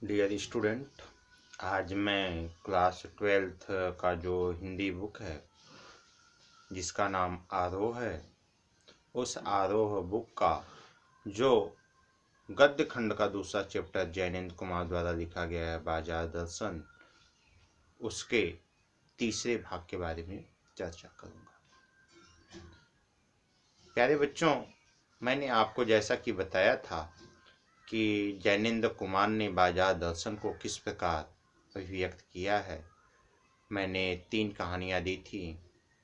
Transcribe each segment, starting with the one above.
Dear student, आज मैं class 12th का जो हिंदी बुक है जिसका नाम आरोह है, उस आरोह बुक का जो गद्य खंड का दूसरा चैप्टर जैनेन्द्र कुमार द्वारा लिखा गया है बाजार दर्शन, उसके तीसरे भाग के बारे में चर्चा करूंगा। प्यारे बच्चों, मैंने आपको जैसा कि बताया था कि जैनेन्द्र कुमार ने बाजार दर्शन को किस प्रकार व्यक्त किया है। मैंने 3 कहानियाँ दी थी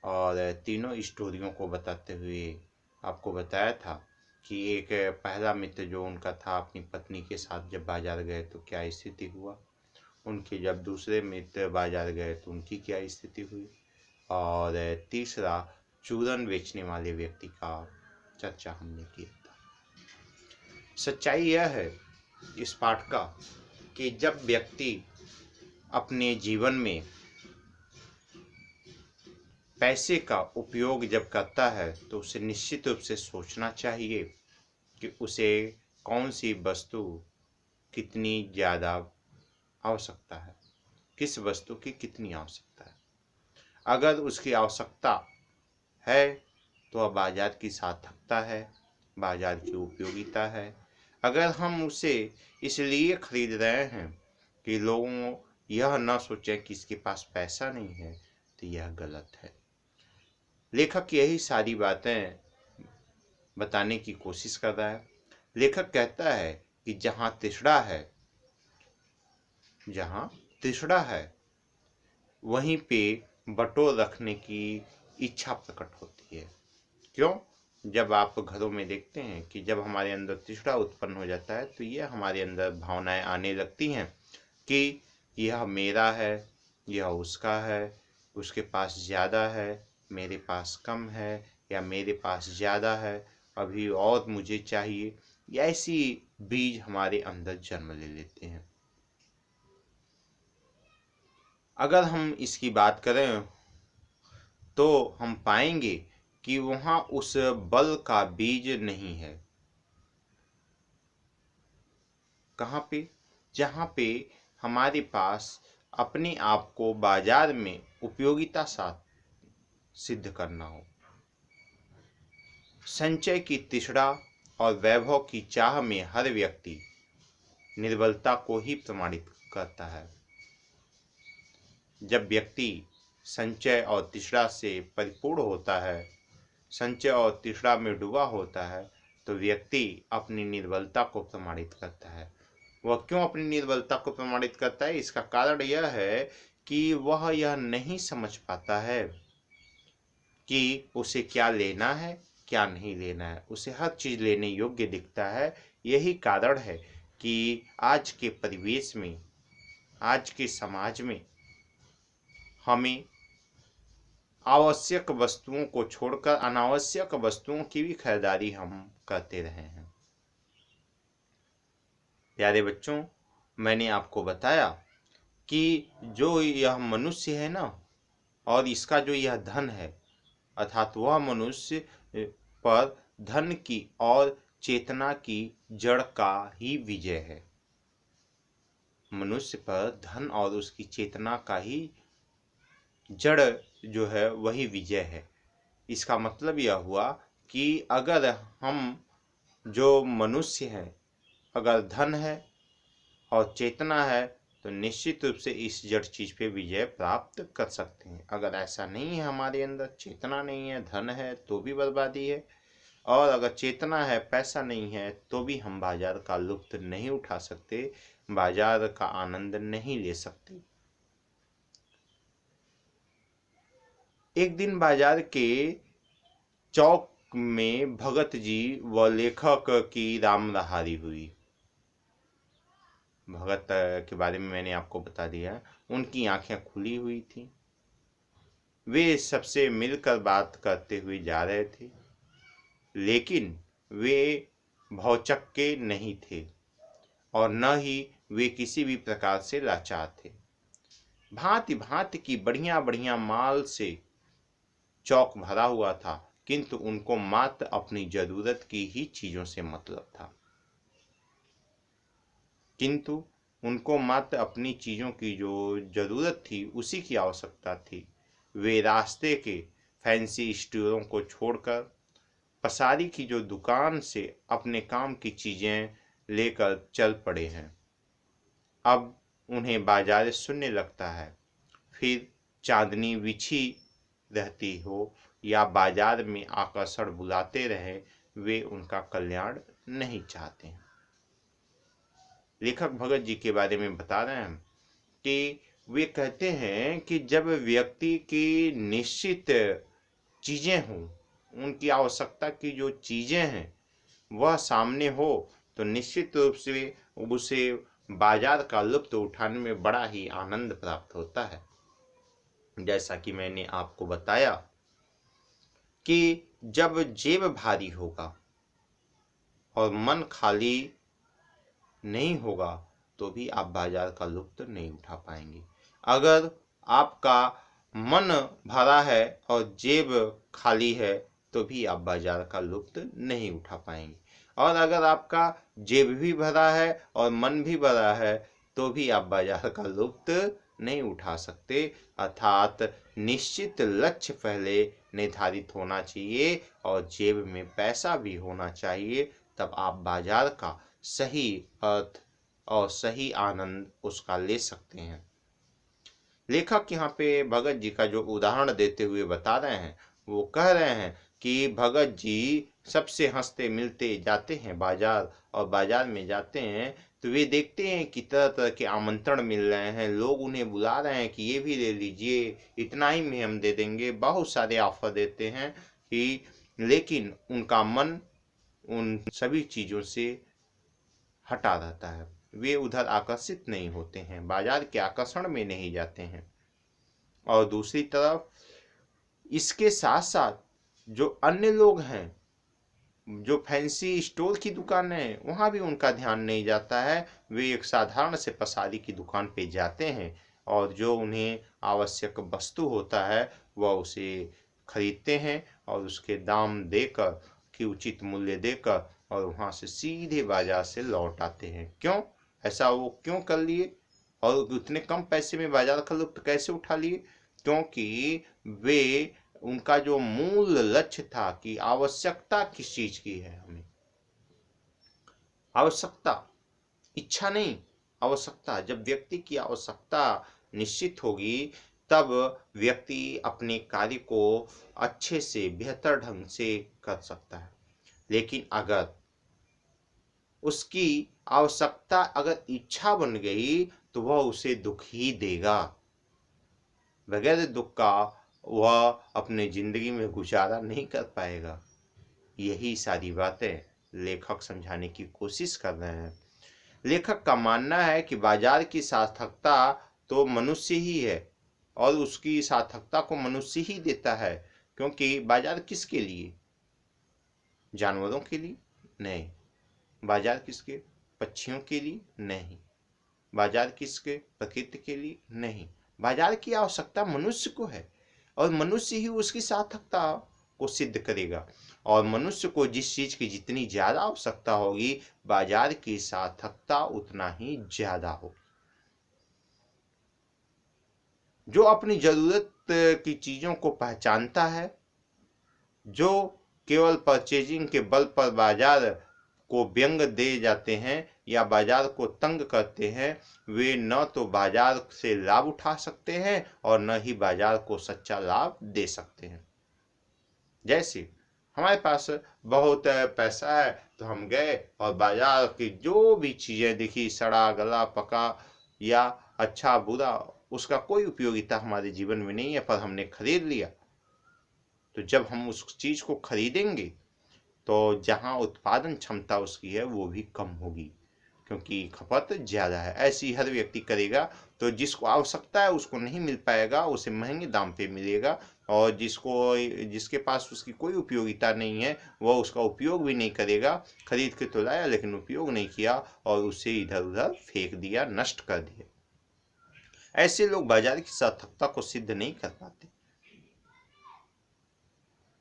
और तीनों स्टोरियों को बताते हुए आपको बताया था कि एक पहला मित्र जो उनका था, अपनी पत्नी के साथ जब बाजार गए तो क्या स्थिति हुआ, उनके जब दूसरे मित्र बाजार गए तो उनकी क्या स्थिति हुई, और तीसरा चूरन बेचने वाले व्यक्ति का चर्चा हमने किया था। सच्चाई यह है इस पाठ का कि जब व्यक्ति अपने जीवन में पैसे का उपयोग जब करता है तो उसे निश्चित रूप से सोचना चाहिए कि उसे कौन सी वस्तु कितनी ज़्यादा आवश्यकता है, किस वस्तु की कितनी आवश्यकता है। अगर उसकी आवश्यकता है तो वह बाजार की सार्थकता है, बाजार की उपयोगिता है। अगर हम उसे इसलिए खरीद रहे हैं कि लोगों यह न सोचें कि इसके पास पैसा नहीं है, तो यह गलत है। लेखक यही सारी बातें बताने की कोशिश कर रहा है। लेखक कहता है कि जहाँ तृष्णा है वहीं पे बटोर रखने की इच्छा प्रकट होती है। क्यों? जब आप घरों में देखते हैं कि जब हमारे अंदर तृष्णा उत्पन्न हो जाता है तो यह हमारे अंदर भावनाएं आने लगती हैं कि यह मेरा है, यह उसका है, उसके पास ज़्यादा है, मेरे पास कम है, या मेरे पास ज़्यादा है, अभी और मुझे चाहिए। ऐसी बीज हमारे अंदर जन्म ले लेते हैं। अगर हम इसकी बात करें तो हम पाएंगे कि वहाँ उस बल का बीज नहीं है। कहाँ पे? जहाँ पे हमारे पास अपने आप को बाजार में उपयोगिता साथ सिद्ध करना हो। संचय की तृष्णा और वैभव की चाह में हर व्यक्ति निर्बलता को ही प्रमाणित करता है। जब व्यक्ति संचय और तृष्णा से परिपूर्ण होता है, संचय और तृष्णा में डूबा होता है, तो व्यक्ति अपनी निर्बलता को प्रमाणित करता है। वह क्यों अपनी निर्बलता को प्रमाणित करता है? इसका कारण यह है कि वह यह नहीं समझ पाता है कि उसे क्या लेना है, क्या नहीं लेना है। उसे हर चीज़ लेने योग्य दिखता है। यही कारण है कि आज के परिवेश में, आज के समाज में हमें आवश्यक वस्तुओं को छोड़कर अनावश्यक वस्तुओं की भी खरीदारी हम करते रहे हैं। प्यारे बच्चों, मैंने आपको बताया कि जो यह मनुष्य है ना, और इसका जो यह धन है, अर्थात वह मनुष्य पर धन की और चेतना की जड़ का ही विजय है। मनुष्य पर धन और उसकी चेतना का ही जड़ जो है वही विजय है। इसका मतलब यह हुआ कि अगर हम जो मनुष्य हैं, अगर धन है और चेतना है तो निश्चित रूप से इस जड़ चीज पे विजय प्राप्त कर सकते हैं। अगर ऐसा नहीं है, हमारे अंदर चेतना नहीं है, धन है तो भी बर्बादी है, और अगर चेतना है, पैसा नहीं है, तो भी हम बाजार का लुत्फ नहीं उठा सकते, बाजार का आनंद नहीं ले सकते। एक दिन बाजार के चौक में भगत जी व लेखक की राम रहारी हुई। भगत के बारे में मैंने आपको बता दिया। उनकी आंखें खुली हुई थी। वे सबसे मिलकर बात करते हुए जा रहे थे, लेकिन वे भौचक्के नहीं थे और न ही वे किसी भी प्रकार से लाचार थे। भांति भांति की बढ़िया बढ़िया माल से चौक भरा हुआ था, किंतु उनको मात्र अपनी जरूरत की ही चीजों से मतलब था। किंतु उनको मात्र अपनी चीज़ों की जो ज़रूरत थी उसी की आवश्यकता थी। वे रास्ते के फैंसी स्टोरों को छोड़कर पसारी की जो दुकान से अपने काम की चीज़ें लेकर चल पड़े हैं। अब उन्हें बाजार शून्य लगता है। फिर चांदनी बिछी रहती हो या बाजार में आकर्षण बुलाते रहे, वे उनका कल्याण नहीं चाहते। लेखक भगत जी के बारे में बता रहे हैं कि वे कहते हैं कि जब व्यक्ति की निश्चित चीज़ें हों, उनकी आवश्यकता की जो चीज़ें हैं वह सामने हो, तो निश्चित रूप से उसे बाजार का लुत्फ उठाने में बड़ा ही आनंद प्राप्त होता है। जैसा कि मैंने आपको बताया कि जब जेब भारी होगा और मन खाली नहीं होगा तो भी आप बाजार का लुत्फ नहीं उठा पाएंगे। अगर आपका मन भरा है और जेब खाली है तो भी आप बाजार का लुत्फ नहीं उठा पाएंगे। और अगर आपका जेब भी भरा है और मन भी भरा है तो भी आप बाजार का लुत्फ नहीं उठा सकते। अर्थात निश्चित लक्ष्य पहले निर्धारित होना चाहिए और जेब में पैसा भी होना चाहिए, तब आप बाजार का सही अर्थ और सही आनंद उसका ले सकते हैं। लेखक यहाँ पे भगत जी का जो उदाहरण देते हुए बता रहे हैं, वो कह रहे हैं कि भगत जी सबसे हंसते मिलते जाते हैं बाजार, और बाजार में जाते हैं तो वे देखते हैं कि तरह तरह के आमंत्रण मिल रहे हैं, लोग उन्हें बुला रहे हैं कि ये भी ले लीजिए, इतना ही में हम दे देंगे, बहुत सारे ऑफर देते हैं कि, लेकिन उनका मन उन सभी चीज़ों से हटा रहता है। वे उधर आकर्षित नहीं होते हैं, बाजार के आकर्षण में नहीं जाते हैं। और दूसरी तरफ इसके साथ साथ जो अन्य लोग हैं, जो फैंसी स्टोर की दुकान है, वहाँ भी उनका ध्यान नहीं जाता है। वे एक साधारण से पसारी की दुकान पे जाते हैं और जो उन्हें आवश्यक वस्तु होता है वह उसे खरीदते हैं और उसके दाम देकर, कि उचित मूल्य देकर, और वहाँ से सीधे बाजार से लौट आते हैं। क्यों ऐसा वो क्यों कर लिए और उतने कम पैसे में बाजार का लुत्फ कैसे उठा लिए? क्योंकि वे, उनका जो मूल लक्ष्य था कि आवश्यकता किस चीज की है, हमें आवश्यकता, इच्छा नहीं, आवश्यकता। जब व्यक्ति की आवश्यकता निश्चित होगी तब व्यक्ति अपने कार्य को अच्छे से बेहतर ढंग से कर सकता है। लेकिन अगर उसकी आवश्यकता अगर इच्छा बन गई तो वह उसे दुख ही देगा। बगैर दुख का वह अपने जिंदगी में गुजारा नहीं कर पाएगा। यही सारी बातें लेखक समझाने की कोशिश कर रहे हैं। लेखक का मानना है कि बाजार की सार्थकता तो मनुष्य ही है और उसकी सार्थकता को मनुष्य ही देता है। क्योंकि बाजार किसके लिए? जानवरों के लिए नहीं। बाजार किसके? पक्षियों के लिए नहीं। बाजार किसके? प्रकृति के लिए नहीं। बाजार की आवश्यकता मनुष्य को है और मनुष्य ही उसकी सार्थकता को सिद्ध करेगा। और मनुष्य को जिस चीज की जितनी ज्यादा आवश्यकता होगी, बाजार की सार्थकता उतना ही ज्यादा होगी। जो अपनी जरूरत की चीजों को पहचानता है, जो केवल परचेजिंग के बल पर बाजार को व्यंग दे जाते हैं या बाजार को तंग करते हैं, वे न तो बाजार से लाभ उठा सकते हैं और न ही बाजार को सच्चा लाभ दे सकते हैं। जैसे हमारे पास बहुत पैसा है तो हम गए और बाजार की जो भी चीजें दिखी, सड़ा गला पका या अच्छा बुरा, उसका कोई उपयोगिता हमारे जीवन में नहीं है, पर हमने खरीद लिया। तो जब हम उस चीज को खरीदेंगे तो जहां उत्पादन क्षमता उसकी है वो भी कम होगी, क्योंकि खपत ज्यादा है। ऐसी हर व्यक्ति करेगा तो जिसको आवश्यकता है उसको नहीं मिल पाएगा, उसे महंगे दाम पे मिलेगा, और जिसके पास उसकी कोई उपयोगिता नहीं है वह उसका उपयोग भी नहीं करेगा। खरीद के तो लाया लेकिन उपयोग नहीं किया और उसे इधर उधर फेंक दिया, नष्ट कर दिया। ऐसे लोग बाजार की सार्थकता को सिद्ध नहीं कर पाते।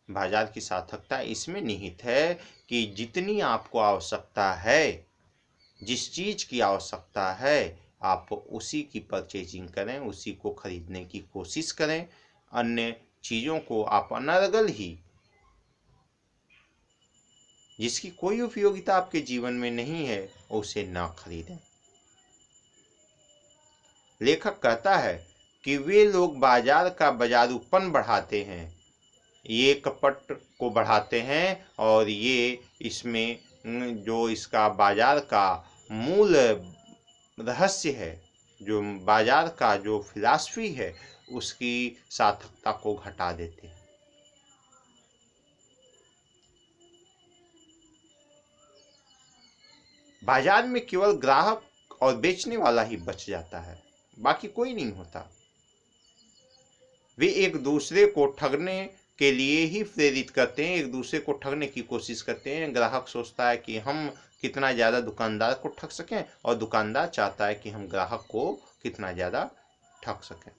बाजार की सार्थकता इसमें निहित है कि जितनी आपको आवश्यकता है, जिस चीज की आवश्यकता है, आप उसी की परचेजिंग करें, उसी को खरीदने की कोशिश करें। अन्य चीज़ों को आप अनर्गल ही, जिसकी कोई उपयोगिता आपके जीवन में नहीं है, उसे ना खरीदें। लेखक कहता है कि वे लोग बाजार का बाजारूपन बढ़ाते हैं, ये कपट को बढ़ाते हैं, और ये इसमें जो इसका बाजार का मूल रहस्य है, जो बाजार का जो फिलॉसफी है, उसकी सार्थकता को घटा देते हैं। बाजार में केवल ग्राहक और बेचने वाला ही बच जाता है, बाकी कोई नहीं होता। वे एक दूसरे को ठगने के लिए ही प्रेरित करते हैं, एक दूसरे को ठगने की कोशिश करते हैं। ग्राहक सोचता है कि हम कितना ज़्यादा दुकानदार को ठग सकें, और दुकानदार चाहता है कि हम ग्राहक को कितना ज़्यादा ठग सकें।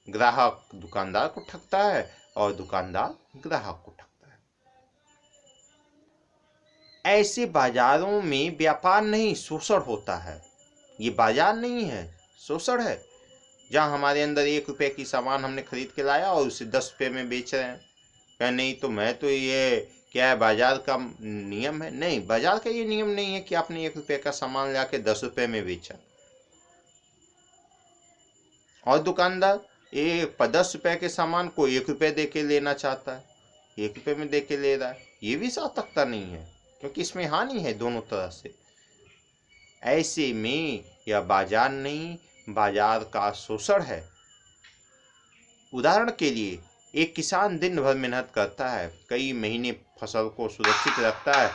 ग्राहक दुकानदार को ठगता है और दुकानदार ग्राहक को ठगता है। ऐसे बाजारों में व्यापार नहीं, शोषण होता है। ये बाजार नहीं है, शोषण है, जहाँ हमारे अंदर 1 रुपये की सामान हमने खरीद के लाया और उसे 10 रुपये में बेच रहे हैं। क्या नहीं, तो मैं तो ये क्या है, बाजार का नियम है? नहीं, बाजार का ये नियम नहीं है कि आपने 1 रुपये का सामान ला के 10 रुपये में बेचा। और दुकानदार ये 10 रुपये के सामान को 1 रुपये दे के लेना चाहता है, 1 रुपये में दे के ले रहा है। ये भी सार्थकता नहीं है, क्योंकि इसमें हानि है दोनों तरह से। ऐसे में यह बाजार नहीं, बाजार का शोषण है। उदाहरण के लिए, एक किसान दिन भर मेहनत करता है, कई महीने फसल को सुरक्षित रखता है,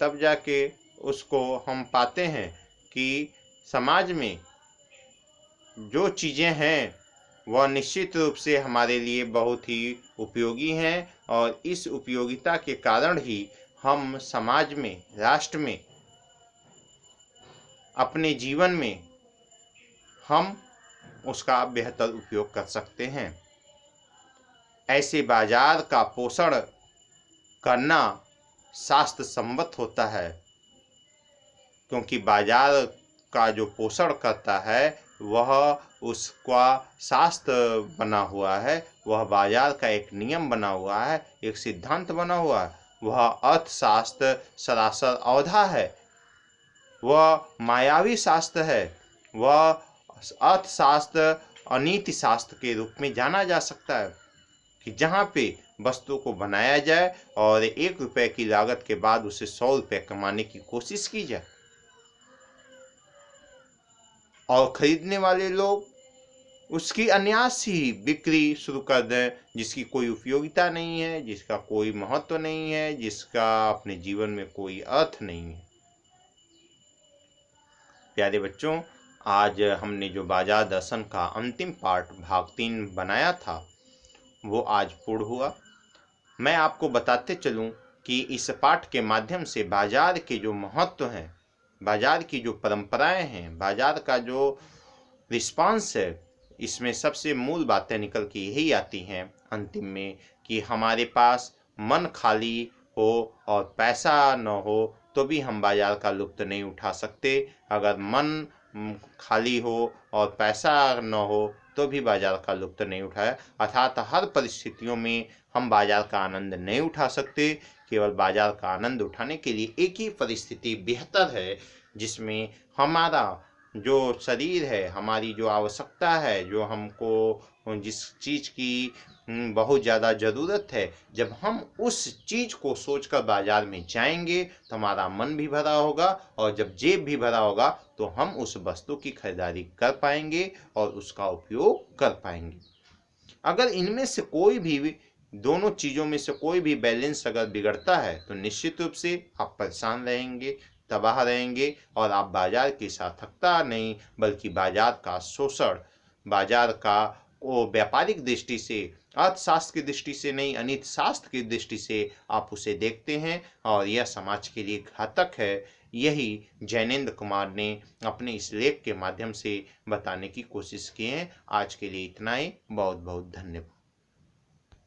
तब जाके उसको हम पाते हैं कि समाज में जो चीज़ें हैं वह निश्चित रूप से हमारे लिए बहुत ही उपयोगी हैं, और इस उपयोगिता के कारण ही हम समाज में, राष्ट्र में, अपने जीवन में हम उसका बेहतर उपयोग कर सकते हैं। ऐसे बाजार का पोषण करना शास्त्र सम्मत होता है, क्योंकि बाजार का जो पोषण करता है वह उसका शास्त्र बना हुआ है, वह बाजार का एक नियम बना हुआ है, एक सिद्धांत बना हुआ है। वह अर्थशास्त्र सरासर अवधा है, वह मायावी शास्त्र है, वह अर्थशास्त्र अनीति शास्त्र के रूप में जाना जा सकता है, कि जहाँ पे वस्तु को बनाया जाए और 1 रुपये की लागत के बाद उसे 100 रुपये कमाने की कोशिश की जाए, और खरीदने वाले लोग उसकी अनायास ही बिक्री शुरू कर दें, जिसकी कोई उपयोगिता नहीं है, जिसका कोई महत्व नहीं है, जिसका अपने जीवन में कोई अर्थ नहीं है। प्यारे बच्चों, आज हमने जो बाजार दर्शन का अंतिम पार्ट भाग 3 बनाया था, वो आज पूर्ण हुआ। मैं आपको बताते चलूं कि इस पाठ के माध्यम से बाजार के जो महत्व हैं, बाजार की जो परंपराएं हैं, बाजार का जो रिस्पांस है, इसमें सबसे मूल बातें निकल के यही आती हैं अंतिम में, कि हमारे पास मन खाली हो और पैसा न हो तो भी हम बाजार का लुत्फ नहीं उठा सकते। अगर मन खाली हो और पैसा न हो तो भी बाजार का लुत्फ नहीं उठाया, अर्थात हर परिस्थितियों में हम बाजार का आनंद नहीं उठा सकते। केवल बाजार का आनंद उठाने के लिए एक ही परिस्थिति बेहतर है, जिसमें हमारा जो शरीर है, हमारी जो आवश्यकता है, जो हमको जिस चीज़ की बहुत ज़्यादा ज़रूरत है, जब हम उस चीज़ को सोचकर बाज़ार में जाएंगे तो हमारा मन भी भरा होगा, और जब जेब भी भरा होगा तो हम उस वस्तु की खरीदारी कर पाएंगे और उसका उपयोग कर पाएंगे। अगर इनमें से कोई भी, दोनों चीज़ों में से कोई भी बैलेंस अगर बिगड़ता है तो निश्चित रूप से आप परेशान रहेंगे, तबाह रहेंगे, और आप बाजार की सार्थकता नहीं बल्कि बाजार का शोषण, बाजार का वो व्यापारिक दृष्टि से, अर्थशास्त्र की दृष्टि से नहीं, अनीति शास्त्र की दृष्टि से आप उसे देखते हैं, और यह समाज के लिए घातक है। यही जैनेंद्र कुमार ने अपने इस लेख के माध्यम से बताने की कोशिश की है। आज के लिए इतना ही। बहुत बहुत धन्यवाद।